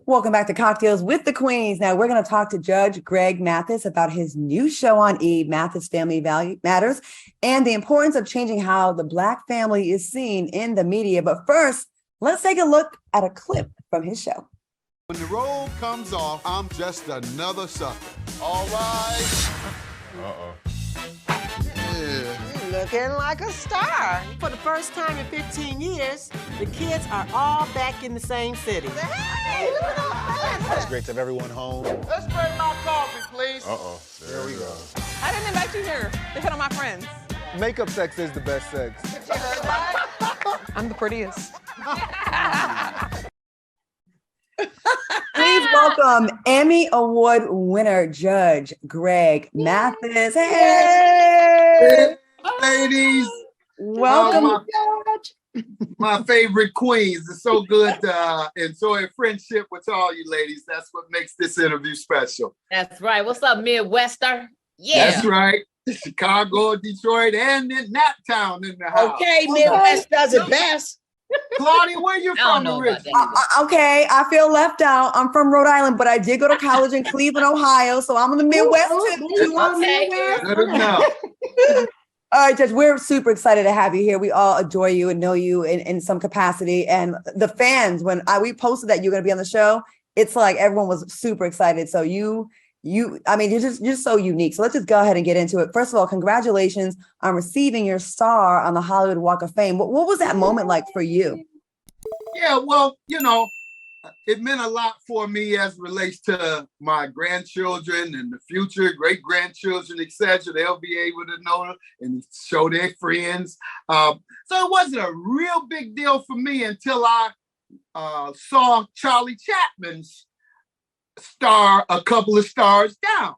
Welcome back to Cocktails with the Queens. Now we're going to talk to Judge Greg Mathis about his new show on E! Mathis Family Value Matters, and the importance of changing how the Black family is seen in the media. But first, let's take a look at a clip from his show. When the roll comes off, I'm just another sucker. All right. Uh-oh. Yeah. Looking like a star. For the first time in 15 years, the kids are all back in the same city. Hey, look at that. It's great to have everyone home. Let's bring my coffee, please. Uh-oh. There we go. I didn't invite you here. They hit on my friends. Makeup sex is the best sex. I'm the prettiest. Please welcome Emmy Award winner Judge Greg Mathis. Hey, ladies. Welcome. My favorite queens. It's so good to enjoy a friendship with all you ladies. That's what makes this interview special. That's right. What's up, Midwester? Yeah. That's right. Chicago, Detroit, and in that town in the house. Okay, Midwest does it best. Claudia, where you from originally? Okay, I feel left out. I'm from Rhode Island, but I did go to college in Cleveland, Ohio, so I'm in the Midwest too. Okay. Good enough. All right, Judge, we're super excited to have you here. We all adore you and know you in some capacity. And the fans, when we posted that you're going to be on the show, it's like everyone was super excited. So I mean, you're so unique. So let's just go ahead and get into it. First of all, congratulations on receiving your star on the Hollywood Walk of Fame. What was that moment like for you? Yeah, well, it meant a lot for me as relates to my grandchildren and the future great-grandchildren, etc. They'll be able to know and show their friends. So it wasn't a real big deal for me until I saw Charlie Chapman's star a couple of stars down.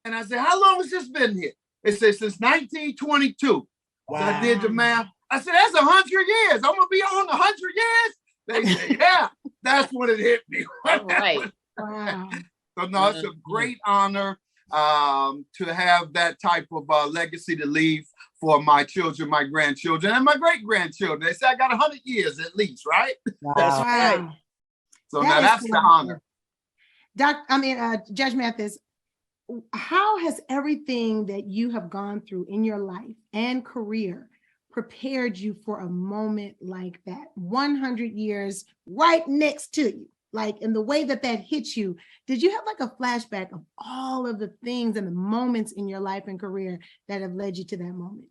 And I said, how long has this been here? It said since 1922. Wow. So I did the math. I said, that's 100 years. I'm going to be on 100 years? They said, yeah. That's when it hit me. All right. Wow. So no, it's a great honor to have that type of legacy to leave for my children, my grandchildren, and my great-grandchildren. They say I got 100 years at least, right? Wow. That's right. So now that's the honor. Judge Mathis, how has everything that you have gone through in your life and career prepared you for a moment like that? 100 years right next to you, like in the way that hits you. Did you have like a flashback of all of the things and the moments in your life and career that have led you to that moment?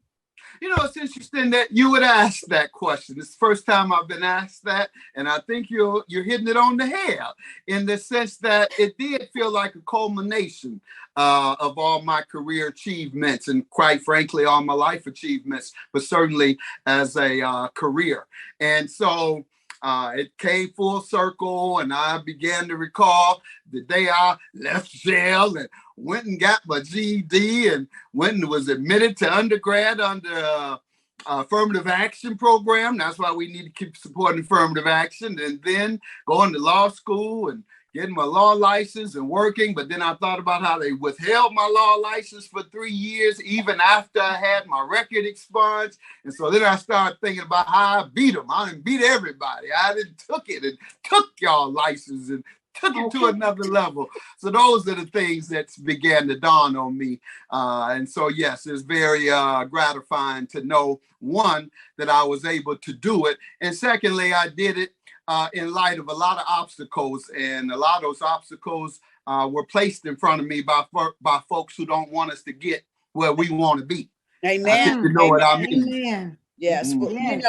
It's interesting that you would ask that question. It's the first time I've been asked that, and I think you're hitting it on the head in the sense that it did feel like a culmination of all my career achievements and, quite frankly, all my life achievements, but certainly as a career. And so it came full circle, and I began to recall the day I left jail and went and got my GED and went and was admitted to undergrad under affirmative action program. That's why we need to keep supporting affirmative action. And then going to law school and getting my law license and working. But then I thought about how they withheld my law license for 3 years, even after I had my record expunged. And so then I started thinking about how I beat them. I didn't beat everybody. I didn't took it and took y'all license and took it to another level. So those are the things that began to dawn on me. And so, yes, it's very gratifying to know, one, that I was able to do it. And secondly, I did it in light of a lot of obstacles. And a lot of those obstacles were placed in front of me by folks who don't want us to get where we want to be. Amen. I think you know what I mean. Amen. Yes. Well, Yes.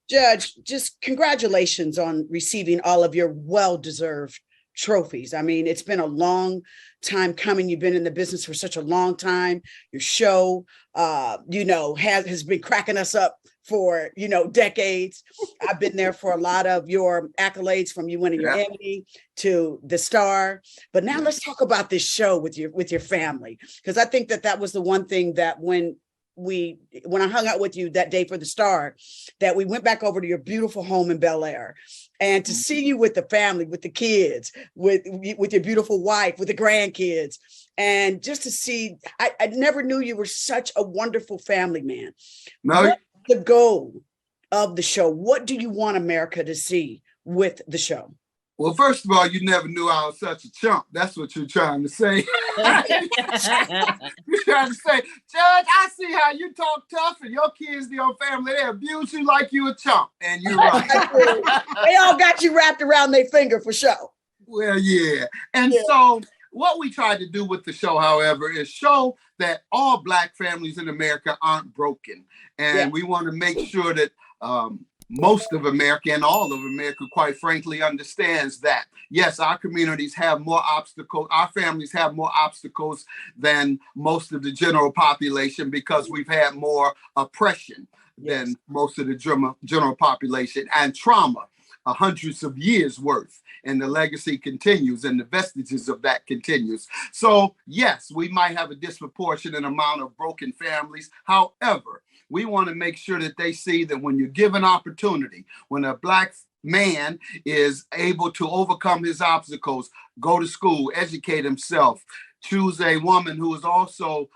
Judge, just congratulations on receiving all of your well-deserved trophies. I mean, it's been a long time coming. You've been in the business for such a long time. Your show, has been cracking us up for, decades. I've been there for a lot of your accolades, from you winning your Emmy to the star. But now let's talk about this show with your family, because I think that was the one thing that when I hung out with you that day for the star, that we went back over to your beautiful home in Bel Air, and to see you with the family, with the kids, with your beautiful wife, with the grandkids, and just to see, I never knew you were such a wonderful family man. No. What's the goal of the show? What do you want America to see with the show? Well, first of all, you never knew I was such a chump. That's what you're trying to say. You're trying to say, Judge, I see how you talk tough and your kids, your family, they abuse you like you a chump. And you're right. They all got you wrapped around their finger for sure. Well, yeah. And so what we tried to do with the show, however, is show that all Black families in America aren't broken. And we want to make sure that most of America and all of America, quite frankly, understands that, yes, our communities have more obstacles, our families have more obstacles than most of the general population because we've had more oppression than most of the general population and trauma, hundreds of years worth. And the legacy continues and the vestiges of that continues. So, yes, we might have a disproportionate amount of broken families. However, we want to make sure that they see that when you're given opportunity, when a Black man is able to overcome his obstacles, go to school, educate himself, choose a woman who is also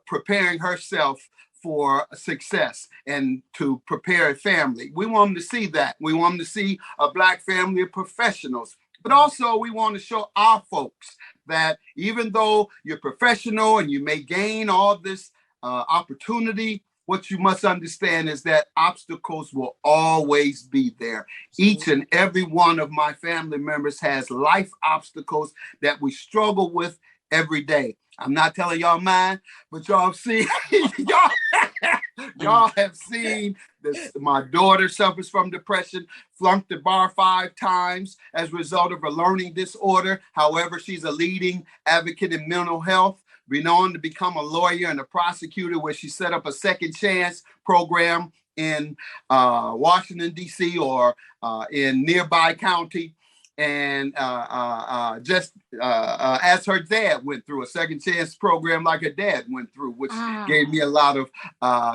preparing herself for success and to prepare a family. We want them to see that. We want them to see a Black family of professionals. But also we want to show our folks that even though you're professional and you may gain all this opportunity, what you must understand is that obstacles will always be there. Each and every one of my family members has life obstacles that we struggle with every day. I'm not telling y'all mine, but y'all have seen, y'all have seen this. My daughter suffers from depression, flunked the bar 5 times as a result of a learning disorder. However, she's a leading advocate in mental health, renowned to become a lawyer and a prosecutor, where she set up a second chance program in Washington, D.C. or in nearby county. And as her dad went through a second chance program like her dad went through, which gave me a lot of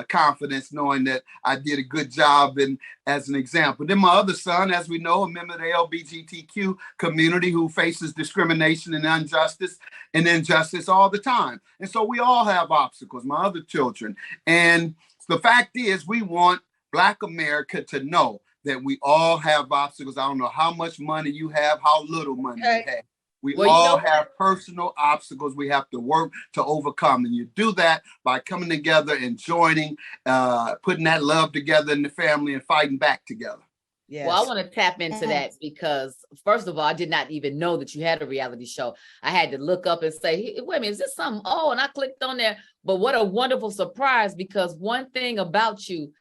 confidence knowing that I did a good job and as an example. Then my other son, as we know, a member of the LGBTQ community who faces discrimination and injustice all the time. And so we all have obstacles, my other children. And the fact is, we want Black America to know that we all have obstacles. I don't know how much money you have, how little money you have. We all have personal obstacles we have to work to overcome. And you do that by coming together and joining, putting that love together in the family and fighting back together. Yes. Well, I want to tap into that because, first of all, I did not even know that you had a reality show. I had to look up and say, wait a minute, is this something? Oh, and I clicked on there. But what a wonderful surprise, because one thing about you,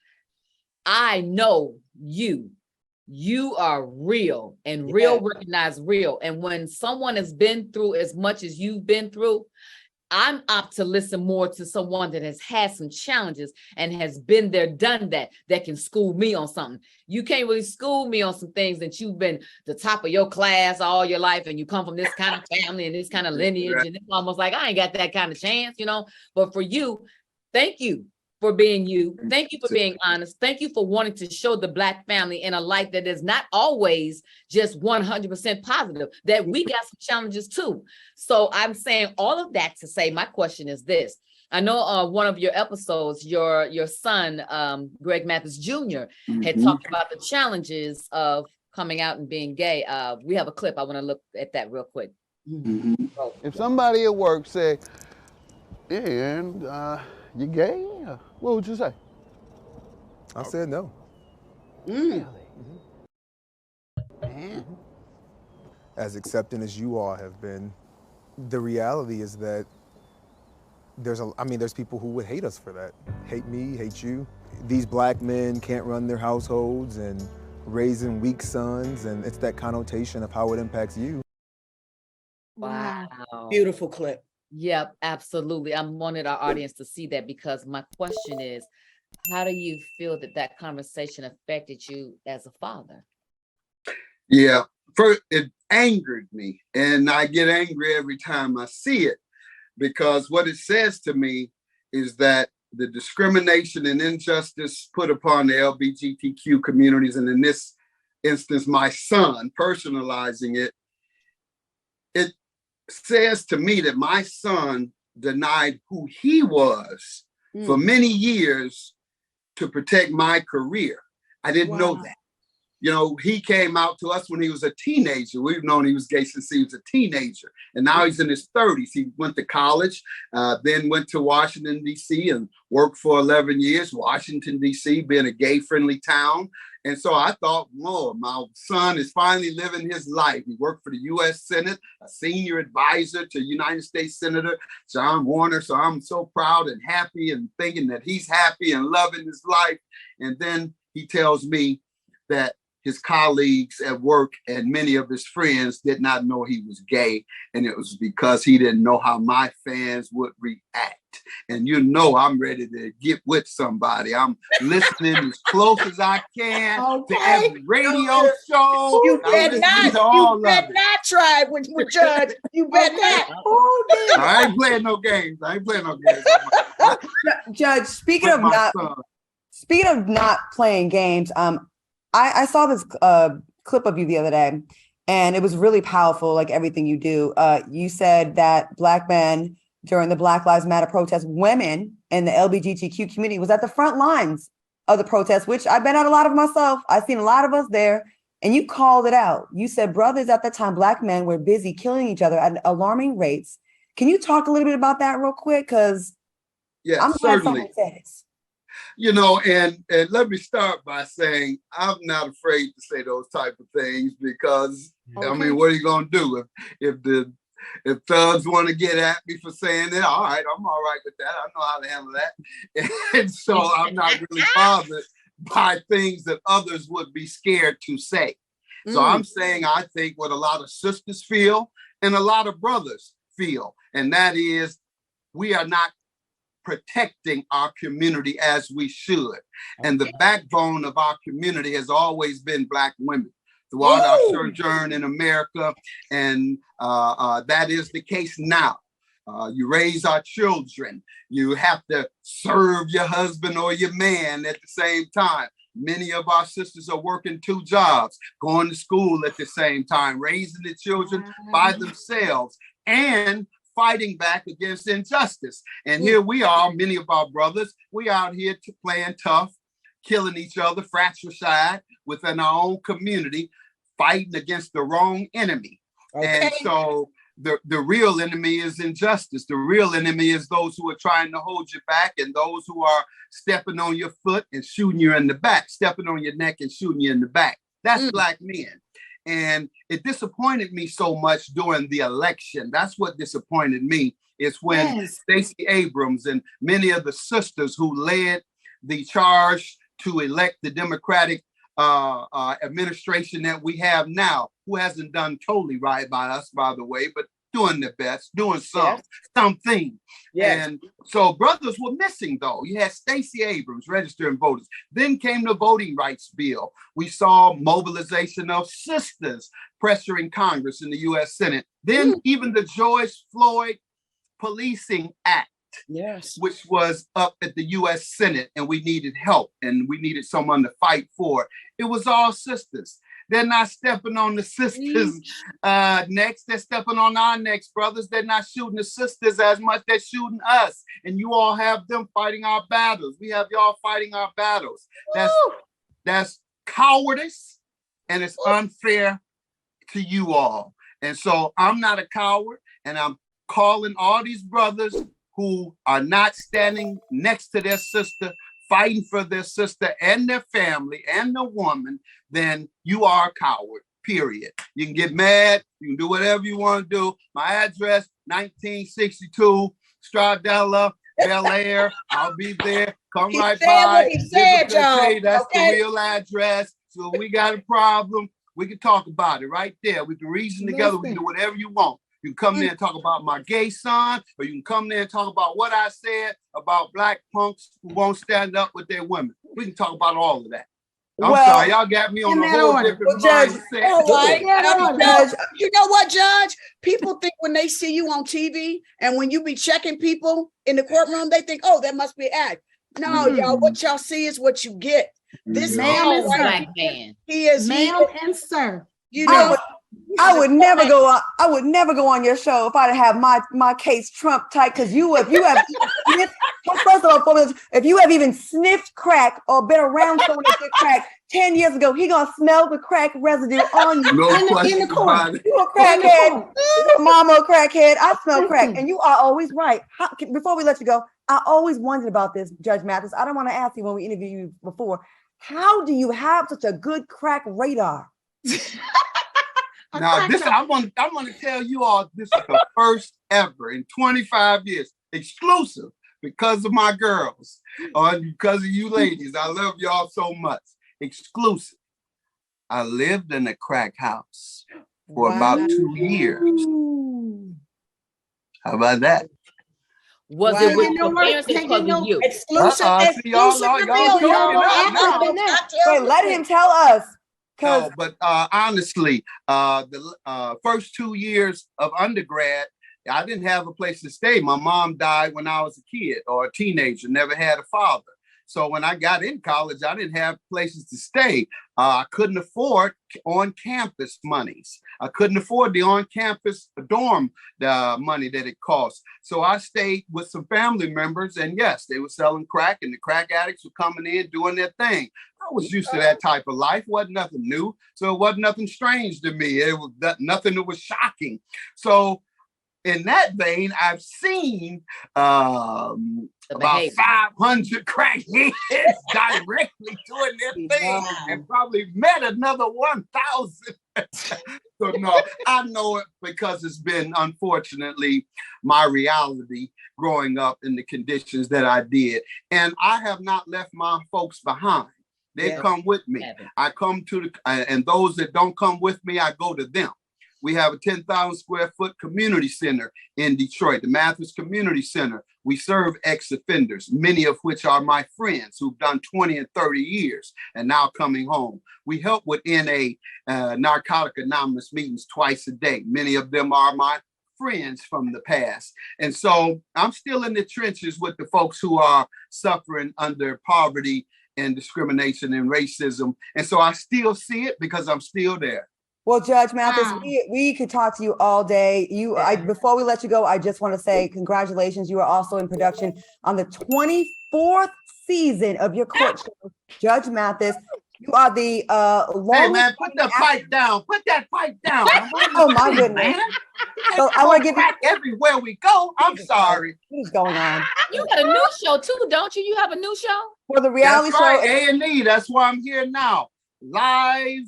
I know you are real, and real recognize real. And when someone has been through as much as you've been through, I'm apt to listen more to someone that has had some challenges and has been there, done that can school me on something. You can't really school me on some things that you've been the top of your class all your life, and you come from this kind of family and this kind of lineage, and it's almost like I ain't got that kind of chance, But for you, thank you for being you. Thank you for being honest. Thank you for wanting to show the Black family in a light that is not always just 100% positive, that we got some challenges too. So I'm saying all of that to say, my question is this. I know one of your episodes, your son, Greg Mathis Jr. had talked about the challenges of coming out and being gay. We have a clip. I want to look at that real quick. If somebody at work say, "Yeah, and you gay?" What would you say? I said no. Really? As accepting as you all have been, the reality is that there's people who would hate us for that. Hate me, hate you. These Black men can't run their households and raising weak sons, and it's that connotation of how it impacts you. Wow. Beautiful clip. Yep, absolutely. I wanted our audience to see that, because my question is, how do you feel that conversation affected you as a father? Yeah, first, it angered me, and I get angry every time I see it, because what it says to me is that the discrimination and injustice put upon the LGBTQ communities, and in this instance, my son, personalizing it, it says to me that my son denied who he was for many years to protect my career. I didn't know that. he came out to us when he was a teenager. We've known he was gay since he was a teenager. And now he's in his 30s. He went to college, then went to Washington, D.C. and worked for 11 years. Washington, D.C. being a gay-friendly town. And so I thought, my son is finally living his life. He worked for the U.S. Senate, a senior advisor to United States Senator John Warner. So I'm so proud and happy and thinking that he's happy and loving his life. And then he tells me that his colleagues at work and many of his friends did not know he was gay. And it was because he didn't know how my fans would react. And I'm ready to get with somebody. I'm listening as close as I can to every radio show. You better not try with Judge. You better not. I ain't playing no games. Judge, speaking of not playing games, I saw this clip of you the other day, and it was really powerful, like everything you do. You said that Black men during the Black Lives Matter protest, women in the LGBTQ community was at the front lines of the protest, which I've been at a lot of myself. I've seen a lot of us there, and you called it out. You said brothers at the time, Black men were busy killing each other at alarming rates. Can you talk a little bit about that real quick? Because I'm certainly. And let me start by saying I'm not afraid to say those type of things because what are you gonna do if thugs want to get at me for saying it? All right, I'm all right with that. I know how to handle that, and so I'm not really bothered by things that others would be scared to say. So I'm saying I think what a lot of sisters feel and a lot of brothers feel, and that is we are not protecting our community as we should. And the backbone of our community has always been Black women throughout our sojourn in America. And that is the case now. You raise our children. You have to serve your husband or your man at the same time. Many of our sisters are working 2 jobs, going to school at the same time, raising the children by themselves, and fighting back against injustice. And here we are, many of our brothers, we out here playing tough, killing each other, fratricide within our own community, fighting against the wrong enemy. And so the real enemy is injustice. The real enemy is those who are trying to hold you back and those who are stepping on your foot and shooting you in the back, stepping on your neck and shooting you in the back. That's Black men. And it disappointed me so much during the election. That's what disappointed me, is when Stacey Abrams and many of the sisters who led the charge to elect the Democratic administration that we have now, who hasn't done totally right by us, by the way, but doing their best, doing something. And so brothers were missing, though. You had Stacey Abrams registering voters. Then came the voting rights bill. We saw mobilization of sisters pressuring Congress in the U.S. Senate. Then even the George Floyd Policing Act, which was up at the U.S. Senate, and we needed help and we needed someone to fight for. It was all sisters. They're not stepping on the sisters' necks. They're stepping on our necks, brothers. They're not shooting the sisters as much. They're shooting us. And you all have them fighting our battles. We have y'all fighting our battles. That's cowardice, and it's unfair to you all. And so I'm not a coward, and I'm calling all these brothers who are not standing next to their sister, fighting for their sister and their family and the woman, then you are a coward, period. You can get mad. You can do whatever you want to do. My address, 1962 Stradella, Bel Air. I'll be there. Come right by. He said, John. That's the real address. So we got a problem. We can talk about it right there. We can reason together. We can do whatever you want. You can come there and talk about my gay son, or you can come there and talk about what I said about Black punks who won't stand up with their women. We can talk about all of that. I'm sorry, y'all got me on a whole different mindset. You know what, Judge? People think when they see you on TV and when you be checking people in the courtroom, they think, oh, that must be an act. No, y'all, what y'all see is what you get. This man, Black man. He is ma'am and sir. You know. I would never go on. I would never go on your show if I'd have my case trumped tight. Because if you have sniffed, first of all, if you have even sniffed crack or been around someone that did crack, 10 years ago, he gonna smell the crack residue on you. No in question the corner. about it. You a crackhead. Your mama a crackhead. I smell crack. And you are always right. Before we let you go, I always wondered about this, Judge Mathis. I don't want to ask you when we interviewed you before. How do you have such a good crack radar? Now, I want to tell you all, this is the first ever in 25 years, exclusive, because of my girls, and because of you ladies. I love y'all so much. Exclusive. I lived in a crack house for about 2 years. How about that? Was it with your parents or because of you? Exclusive. See, y'all joking up. Wait, let him tell us. No, but honestly, the first 2 years of undergrad, I didn't have a place to stay. My mom died when I was a kid or a teenager, never had a father. So when I got in college, I didn't have places to stay. I couldn't afford on-campus monies. I couldn't afford the on-campus dorm money that it cost. So I stayed with some family members, and yes, they were selling crack, and the crack addicts were coming in doing their thing. I was used to that type of life. Wasn't nothing new. So it wasn't nothing strange to me. It was nothing that was shocking. So in that vein, I've seen about 500 crackheads directly doing their thing, and probably met another 1,000. So no, I know it because it's been, unfortunately, my reality growing up in the conditions that I did. And I have not left my folks behind. They come with me. I come to and those that don't come with me, I go to them. We have a 10,000 square foot community center in Detroit, the Mathis Community Center. We serve ex-offenders, many of which are my friends who've done 20 and 30 years and now coming home. We help with NA, Narcotic Anonymous meetings twice a day. Many of them are my friends from the past. And so I'm still in the trenches with the folks who are suffering under poverty and discrimination and racism. And so I still see it because I'm still there. Well, Judge Mathis, we could talk to you all day. Before we let you go, I just want to say congratulations. You are also in production on the 24th season of your court show, Judge Mathis. You are the Hey man, put the pipe down. Put that pipe down. Oh my goodness. So I want to give you everywhere we go. I'm sorry. What is going on? You got a new show too, don't you? You have a new show? For the reality show. A&E. That's why I'm here now. Live.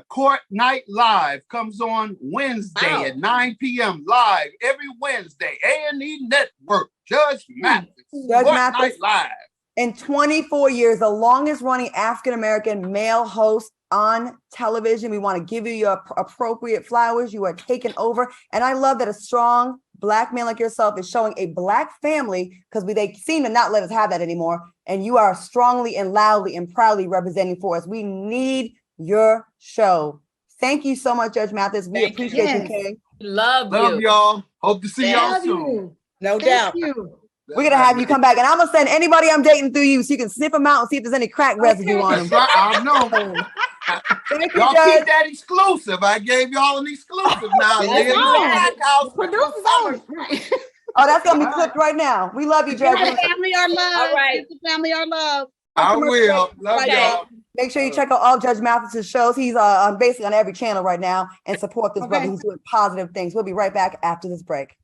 Court Night Live comes on Wednesday at 9 p.m. live every Wednesday. A&E Network. Judge Mathis. Judge Court Mathis. Night Live. In 24 years, the longest running African-American male host on television. We want to give you your appropriate flowers. You are taking over. And I love that a strong Black man like yourself is showing a Black family, because they seem to not let us have that anymore. And you are strongly and loudly and proudly representing for us. We need your show. Thank you so much, Judge Mathis. We appreciate you, King. Love y'all. Hope to see y'all soon. No doubt. We're going to have you come back, and I'm going to send anybody I'm dating through you so you can sniff them out and see if there's any crack residue on them. Right, I know. Thank you, y'all Judge. keep that exclusive. I gave y'all an exclusive now. Producers on it. Oh, that's going to be clipped right now. We love you, Judge. Family our love. All right. Family our love. I will. Love y'all. Make sure you check out all Judge Mathis's shows. He's basically on every channel right now, and support this brother. He's doing positive things. We'll be right back after this break.